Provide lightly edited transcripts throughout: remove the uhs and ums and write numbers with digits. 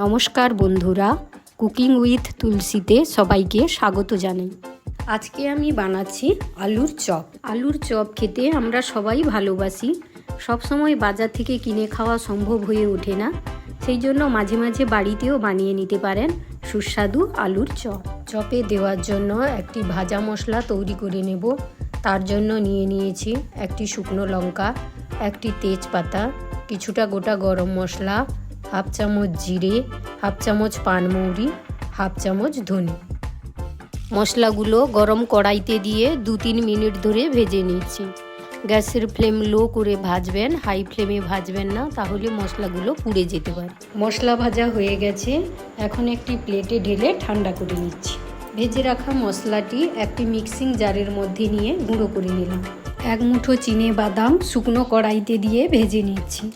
নমস্কার বন্ধুরা, cooking with তুলসীতে সবাইকে স্বাগত জানাই। আজকে আমি বানাচ্ছি আলুর চপ। আলুর চপ খেতে আমরা সবাই ভালোবাসি। সবসময় বাজার থেকে কিনে খাওয়া সম্ভব হয়ে ওঠে না, সেই জন্য মাঝে মাঝে বাড়িতেও বানিয়ে নিতে পারেন সুস্বাদু আলুর চপ। চপে দেওয়ার জন্য একটি ভাজা মশলা তৈরি করে নেব। তার জন্য নিয়েছি একটি শুকনো লঙ্কা, একটি তেজপাতা, কিছুটা গোটা গরম মশলা, হাফ চামচ জিরে, হাফ চামচ পানমৌরি, হাফ চামচ ধনে। মশলাগুলো গরম কড়াইতে দিয়ে 2-3 মিনিট ধরে ভেজে নিচ্ছি। গ্যাসের ফ্লেম লো করে ভাজবেন, হাই ফ্লেমে ভাজবেন না, তাহলে মশলাগুলো পুড়ে যেতে পারে। মশলা ভাজা হয়ে গেছে, এখন একটি প্লেটে ঢেলে ঠান্ডা করে নিচ্ছি। ভেজে রাখা মশলাটি একটি মিক্সিং জারের মধ্যে নিয়ে গুঁড়ো করে নিলাম। 1 মুঠো চিনে বাদাম শুকনো কড়াইতে দিয়ে ভেজে নিচ্ছি।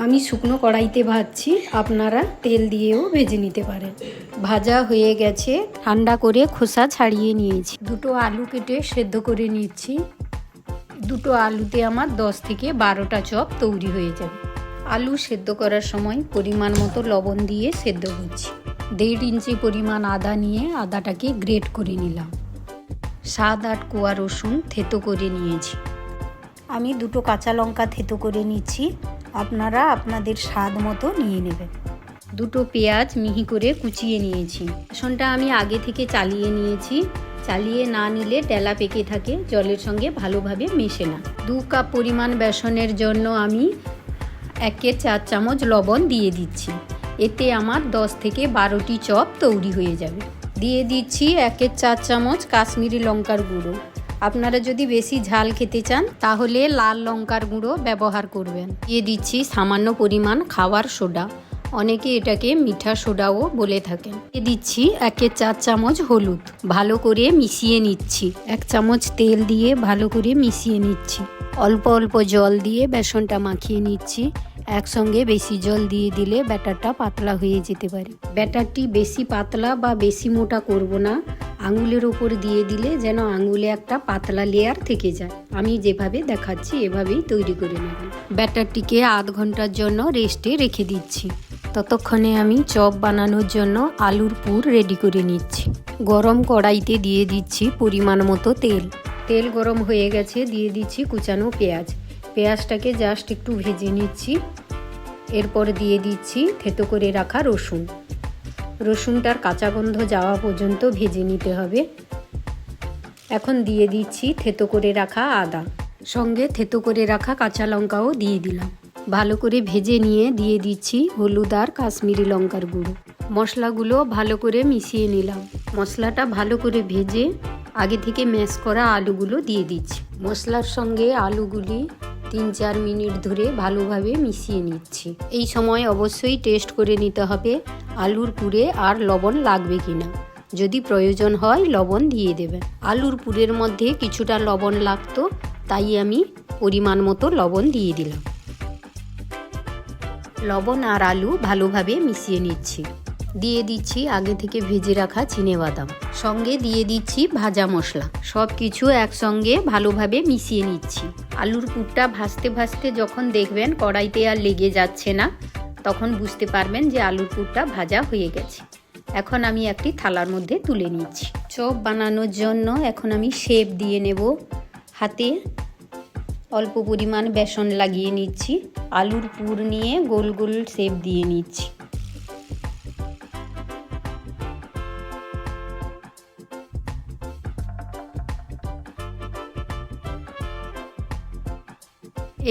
আমি শুকনো কড়াইতে ভাজছি, আপনারা তেল দিয়েও ভেজে নিতে পারেন। ভাজা হয়ে গেছে, ঠান্ডা করে খোসা ছাড়িয়ে নিয়েছি। 2টো আলু কেটে সেদ্ধ করে নিচ্ছি। 2টো আলুতে আমার 10 থেকে 12টা চপ তৈরি হয়ে যাবে। আলু সেদ্ধ করার সময় পরিমাণ মতো লবণ দিয়ে সেদ্ধ করছি। 1.5 ইঞ্চি পরিমাণ আদা নিয়ে আদাটাকে গ্রেট করে নিলাম। 7-8 কোয়া রসুন থেতো করে নিয়েছি। আমি 2টো কাঁচা লঙ্কা থেতো করে নিচ্ছি, আপনারা আপনাদের স্বাদ মতো নিয়ে নেবেন। 2টো পেঁয়াজ মিহি করে কুচিয়ে নিয়েছি। বেসনটা আমি আগে থেকে চালিয়ে নিয়েছি। চালিয়ে না নিলে ডেলা পেকে থাকে, জলের সঙ্গে ভালোভাবে মেশে না। 2 কাপ পরিমাণ বেসনের জন্য আমি 1/4 চামচ লবণ দিয়ে দিচ্ছি। এতে আমার 10 থেকে 12টি চপ তৈরি হয়ে যাবে। দিয়ে দিচ্ছি 1/4 চামচ কাশ্মীরি লঙ্কার গুঁড়ো। আপনারা যদি বেশি ঝাল খেতে চান তাহলে লাল লঙ্কার গুঁড়ো ব্যবহার করবেন। দিয়ে দিচ্ছি সামান্য পরিমাণ খাবার সোডা, অনেকে এটাকে মিঠা সোডাও বলে থাকেন। দিয়ে দিচ্ছি 1/4 চামচ হলুদ। ভালো করে মিশিয়ে নিচ্ছি। 1 চামচ তেল দিয়ে ভালো করে মিশিয়ে নিচ্ছি। অল্প অল্প জল দিয়ে বেসনটা মাখিয়ে নিচ্ছি। একসঙ্গে বেশি জল দিয়ে দিলে ব্যাটারটা পাতলা হয়ে যেতে পারে। ব্যাটারটি বেশি পাতলা বা বেশি মোটা করব না, আঙুলের ওপর দিয়ে দিলে যেন আঙুলে একটা পাতলা লেয়ার থেকে যায়। আমি যেভাবে দেখাচ্ছি এভাবেই তৈরি করে নেব। ব্যাটারটিকে আধ ঘন্টার জন্য রেস্টে রেখে দিচ্ছি। ততক্ষণে আমি চপ বানানোর জন্য আলুর পুর রেডি করে নিচ্ছি। গরম কড়াইতে দিয়ে দিচ্ছি পরিমাণ মতো তেল। তেল গরম হয়ে গেছে, দিয়ে দিচ্ছি কুচানো পেঁয়াজ। পেঁয়াজটাকে জাস্ট একটু ভেজে নিচ্ছি। এরপর দিয়ে দিচ্ছি থেতো করে রাখা রসুন। রসুনটার কাঁচা গন্ধ যাওয়া পর্যন্ত ভেজে নিতে হবে। এখন দিয়ে দিচ্ছি থেতো করে রাখা আদা, সঙ্গে থেতো করে রাখা কাঁচা লঙ্কাও দিয়ে দিলাম। ভালো করে ভেজে নিয়ে দিয়ে দিচ্ছি হলুদ আর কাশ্মীরি লঙ্কার গুঁড়ো। মশলাগুলো ভালো করে মিশিয়ে নিলাম। মশলাটা ভালো করে ভেজে আগে থেকে ম্যাশ করা আলুগুলো দিয়ে দিচ্ছি। মশলার সঙ্গে আলুগুলি 3-4 মিনিট ধরে ভালোভাবে মিশিয়ে নিচ্ছি। এই সময় অবশ্যই টেস্ট করে নিতে হবে আলুর পুরে আর লবণ লাগবে কিনা। যদি প্রয়োজন হয় লবণ দিয়ে দেবেন। আলুর পুরের মধ্যে কিছুটা লবণ লাগতো, তাই আমি পরিমাণ মতো লবণ দিয়ে দিলাম। লবণ আর আলু ভালোভাবে মিশিয়ে নিচ্ছি। দিয়ে দিচ্ছি আগে থেকে ভেজে রাখা চিনেবাদাম, সঙ্গে দিয়ে দিচ্ছি ভাজা মশলা। সব কিছু একসঙ্গে ভালোভাবে মিশিয়ে নিচ্ছি। আলুর পুরটা ভাজতে ভাজতে যখন দেখবেন কড়াইতে আর লেগে যাচ্ছে না, তখন বুঝতে পারবেন যে আলুর পুরটা ভাজা হয়ে গেছে। এখন আমি একটি থালার মধ্যে তুলে নিচ্ছি। চপ বানানোর জন্য এখন আমি শেপ দিয়ে নেব। হাতে অল্প পরিমাণ বেসন লাগিয়ে নিচ্ছি। আলুর পুর নিয়ে গোল গোল শেপ দিয়ে নিচ্ছি।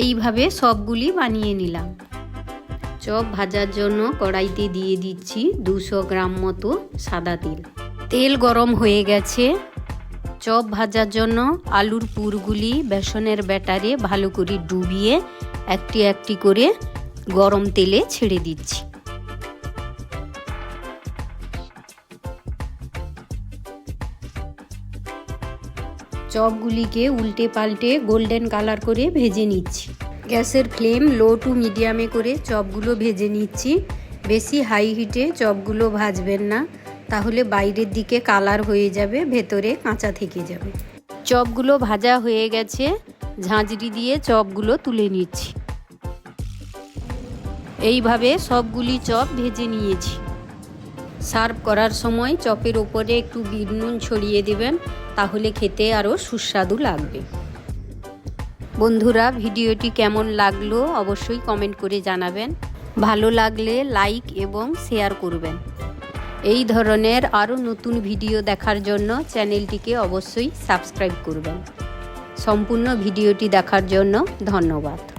এইভাবে সবগুলি বানিয়ে নিলাম। চপ ভাজার জন্য কড়াইতে দিয়ে দিচ্ছি 200 গ্রাম মতো সাদা তেল। তেল গরম হয়ে গেছে। চপ ভাজার জন্য আলুর পুরগুলি বেসনের ব্যাটারে ভালো করে ডুবিয়ে একটি একটি করে গরম তেলে ছেড়ে দিচ্ছি। চপগুলিকে উল্টে পাল্টে গোল্ডেন কালার করে ভেজে নিচ্ছি। গ্যাসের ফ্লেম লো টু মিডিয়ামে করে চপগুলো ভেজে নিচ্ছি। বেশি হাই হিটে চপগুলো ভাজবেন না, তাহলে বাইরের দিকে কালার হয়ে যাবে, ভেতরে কাঁচা থেকে যাবে। চপগুলো ভাজা হয়ে গেছে, ঝাঁঝরি দিয়ে চপগুলো তুলে নিচ্ছি। এইভাবে সবগুলি চপ ভেজে নিয়েছি। সার্ভ করার সময় চপের ওপরে একটু বিট নুন ছড়িয়ে দেবেন, তাহলে খেতে আরও সুস্বাদু লাগবে। বন্ধুরা, ভিডিওটি কেমন লাগলো অবশ্যই কমেন্ট করে জানাবেন। ভালো লাগলে লাইক এবং শেয়ার করবেন। এই ধরনের আরও নতুন ভিডিও দেখার জন্য চ্যানেলটিকে অবশ্যই সাবস্ক্রাইব করবেন। সম্পূর্ণ ভিডিওটি দেখার জন্য ধন্যবাদ।